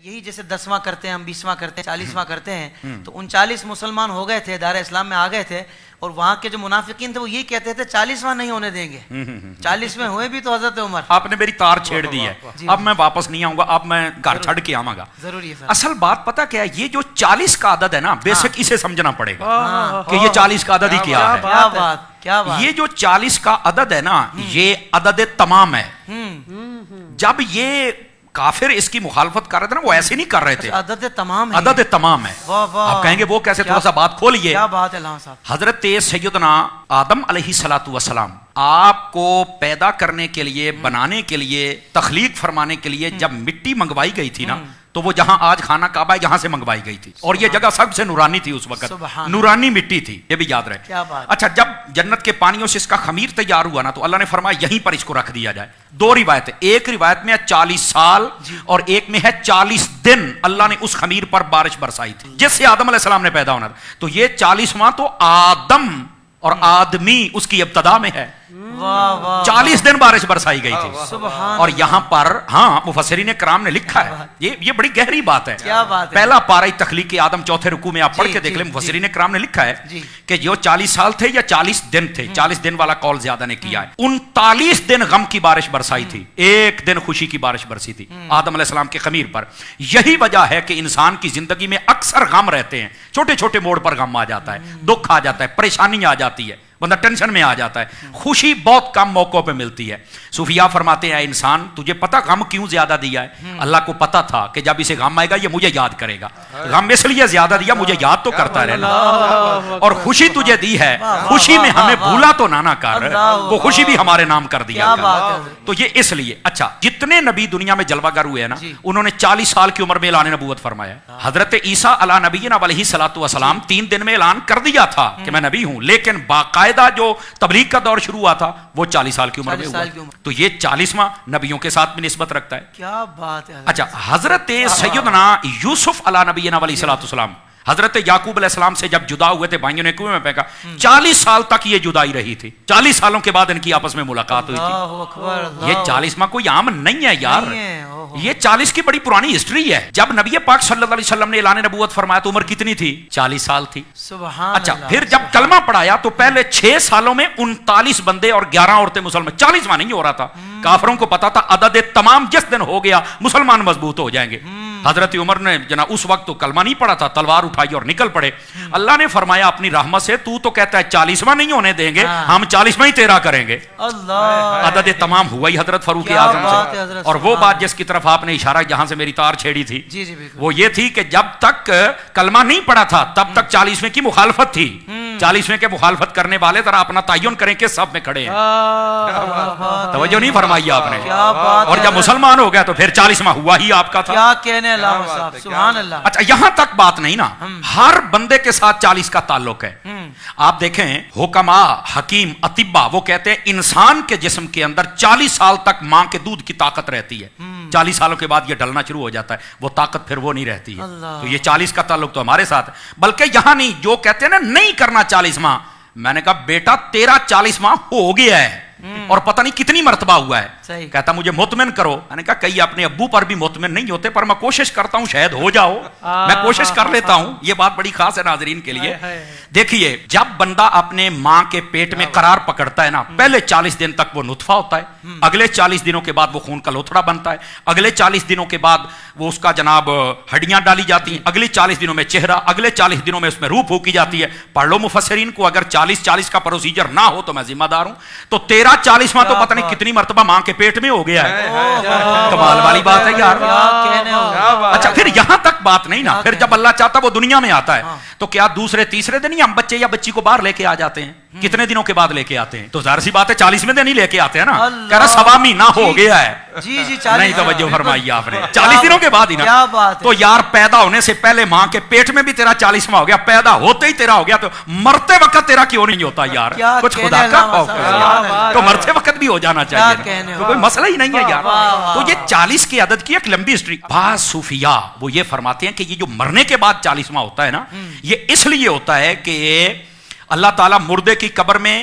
یہی جیسے 10واں کرتے ہیں ہم 20واں کرتے ہیں 40واں کرتے ہیں تو 39 مسلمان ہو گئے تھے دار اسلام میں آ گئے تھے اور وہاں کے جو منافقین تھے وہ یہ کہتے تھے 40واں نہیں ہونے دیں گے 40ویں ہوئے بھی تو حضرت عمر آپ نے میری تار چھیڑ دی ہے اب میں واپس نہیں آؤں گا اب میں گھر چھڑ کے آؤں گا ضروری ہے اصل بات پتہ کیا ہے یہ جو 40 کا عدد ہے نا بیسک اسے سمجھنا پڑے گا کہ یہ 40 کا عدد ہی کیا ہے کیا بات کیا بات یہ جو 40 کا عدد ہے نا یہ عدد تمام ہے جب یہ کافر اس کی مخالفت کر رہے تھے نا وہ ایسے نہیں کر رہے تھے عدد تمام ہے عدد تمام ہے آپ کہیں گے وہ کیسے تھوڑا سا بات کھولیے کیا بات ہے علامہ صاحب حضرت سیدنا آدم علیہ السلام آپ کو پیدا کرنے کے لیے بنانے کے لیے تخلیق فرمانے کے لیے جب مٹی منگوائی گئی تھی نا تو وہ جہاں آج خانہ کعبہ ہے یہاں سے منگوائی گئی تھی اور یہ جگہ سب سے نورانی تھی اس وقت نورانی مٹی تھی یہ بھی یاد رہے اچھا جب جنت کے پانیوں سے اس کا خمیر تیار ہوا نا تو اللہ نے فرمایا یہیں پر اس کو رکھ دیا جائے دو روایتیں ایک روایت میں ہے 40 سال اور ایک میں ہے 40 دن اللہ نے اس خمیر پر بارش برسائی تھی جس سے آدم علیہ السلام نے پیدا ہونا تھا تو یہ 40واں تو آدم اور آدمی اس کی ابتدا میں ہے 40 دن بارش برسائی گئی تھی اور یہاں پر ہاں مفسرین کرام نے لکھا ہے یہ بڑی گہری بات ہے پہلا پارہ تخلیق آدم چوتھے رکوع میں آپ پڑھ کے دیکھ لیں مفسرین کرام نے لکھا ہے کہ جو 40 سال تھے یا 40 دن تھے 40 دن والا قول زیادہ نے کیا ہے 39 دن غم کی بارش برسائی تھی ایک دن خوشی کی بارش برسی تھی آدم علیہ السلام کے خمیر پر یہی وجہ ہے کہ انسان کی زندگی میں اکثر غم رہتے ہیں چھوٹے چھوٹے موڑ پر غم آ جاتا ہے دکھ آ جاتا ہے پریشانی آ جاتی ہے بندہ ٹینشن میں آ جاتا ہے خوشی بہت کم موقعوں پہ ملتی ہے صوفیاء فرماتے ہیں انسان تجھے پتا غم کیوں زیادہ دیا ہے اللہ کو پتا تھا کہ جب اسے غم آئے گا یہ مجھے یاد کرے گا غم اس لیے زیادہ دیا مجھے یاد تو کرتا رہنا اور خوشی تجھے دی ہے خوشی میں ہمیں بھولا تو نہ کر وہ خوشی بھی ہمارے نام کر دیا تو یہ اس لیے اچھا جتنے نبی دنیا میں جلوہ گر ہوئے ہیں نا انہوں نے 40 سال کی عمر میں اعلان نبوت فرمایا حضرت عیسیٰ علیہ نبینا علیہ السلام 3 دن میں اعلان کر دیا تھا کہ میں نبی ہوں لیکن باقاعدہ جو تبلیغ کا دور شروع ہوا تھا وہ 40 سال کی عمر میں ہوا تو یہ 40واں نبیوں کے ساتھ بھی نسبت رکھتا ہے کیا بات ہے اچھا حضرت سیدنا یوسف علیہ نبینا علیہ السلام حضرت یعقوب علیہ السلام سے جب جدا ہوئے تھے بھائیوں نے کنویں میں پھینکا 40 سال تک یہ جدائی رہی تھی 40 سالوں کے بعد ان کی آپس میں ملاقات ہوئی تھی یہ 40واں کوئی عام نہیں ہے یار یہ 40 کی بڑی پرانی ہسٹری ہے جب نبی پاک صلی اللہ علیہ وسلم نے اعلان نبوت فرمایا تو عمر کتنی تھی 40 سال تھی اچھا پھر جب کلمہ پڑھایا تو پہلے 6 سالوں میں 39 بندے اور 11 عورتیں مسلمان 40واں نہیں ہو رہا تھا کافروں کو پتا تھا عدد تمام جس دن ہو گیا مسلمان مضبوط ہو جائیں گے حضرت عمر نے جناب اس وقت تو کلمہ نہیں پڑھا تھا تلوار اٹھائی اور نکل پڑے اللہ نے فرمایا اپنی رحمت سے تو کہتا ہے 40واں نہیں ہونے دیں گے ہم 40واں ہی تیرا کریں گے عدد تمام ہوا ہی حضرت فاروق اعظم سے اور وہ بات جس کی طرف آپ نے اشارہ جہاں سے میری تار چھیڑی تھی وہ یہ تھی کہ جب تک کلمہ نہیں پڑھا تھا تب تک 40ویں کی مخالفت تھی 40ویں کے مخالفت کرنے والے ذرا اپنا تعین کریں کہ سب میں کھڑے ہیں توجہ نہیں فرمائی آپ نے اور جب مسلمان ہو گیا تو پھر 40واں ہوا ہی آپ کا تھا اچھا یہاں تک بات نہیں نا ہر بندے کے ساتھ 40 کا تعلق ہے آپ دیکھیں حکما حکیم اطباء وہ کہتے ہیں انسان کے جسم کے اندر 40 سال تک ماں کے دودھ کی طاقت رہتی ہے 40 سالوں کے بعد یہ ڈلنا شروع ہو جاتا ہے وہ طاقت پھر وہ نہیں رہتی ہے تو یہ 40 کا تعلق تو ہمارے ساتھ ہے بلکہ یہاں نہیں جو کہتے ہیں نا نہیں کرنا 40واں میں نے کہا بیٹا تیرا 40واں ہو گیا ہے اور پتہ نہیں کتنی مرتبہ ہوا ہے کہتا مجھے مطمئن کرو میں نے کہا کئی اپنے ابو پر بھی مطمئن نہیں ہوتے پر میں کوشش کرتا ہوں شاید ہو جاؤ میں کوشش کر لیتا ہوں یہ بات بڑی خاص ہے ناظرین کے لیے دیکھیے جب بندہ اپنے ماں کے پیٹ میں قرار پکڑتا ہے نا پہلے 40 دن تک وہ نطفہ ہوتا ہے اگلے 40 دنوں کے بعد وہ خون کا لوتھڑا بنتا ہے اگلے 40 دنوں کے بعد وہ اس کا جناب ہڈیاں ڈالی جاتی ہیں اگلے 40 دنوں میں چہرہ اگلے 40 دنوں میں اس میں روح پھونکی جاتی ہے پڑھ لو مفسرین کو اگر 40 کا پروسیجر نہ ہو تو میں ذمہ دار ہوں تو 40واں تو پتہ نہیں کتنی مرتبہ ماں کے پیٹ میں ہو گیا ہے کمال والی بات ہے یار اچھا پھر یہاں تک بات نہیں نا پھر جب اللہ چاہتا وہ دنیا میں آتا ہے تو کیا دوسرے تیسرے دن ہی ہم بچے یا بچی کو باہر لے کے آ جاتے ہیں کتنے دنوں کے بعد لے کے آتے ہیں تو ظاہر سی بات ہے 40ویں دن ہی لے کے آتے ہیں نا کہہ رہا سوا مہینہ ہو گیا ہے نہیں توجہ فرمائی آپ نے 40 دنوں کے بعد ہی نا تو یار پیدا ہونے سے پہلے ماں کے پیٹ میں بھی تیرا 40واں ہو گیا پیدا ہوتے ہی تیرا ہو گیا تو مرتے وقت تیرا کیوں نہیں ہوتا یار کچھ خدا کا خوف ہے تو مرتے وقت بھی ہو جانا چاہیے تو کوئی مسئلہ ہی نہیں ہے یار تو یہ 40 کے عدد کی ایک لمبی ہسٹری بعض صوفیاء وہ یہ فرماتے ہیں کہ یہ جو مرنے کے بعد 40واں ہوتا ہے نا یہ اس لیے ہوتا ہے کہ اللہ تعالیٰ مردے کی قبر میں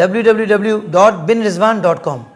www.binrizwan.com।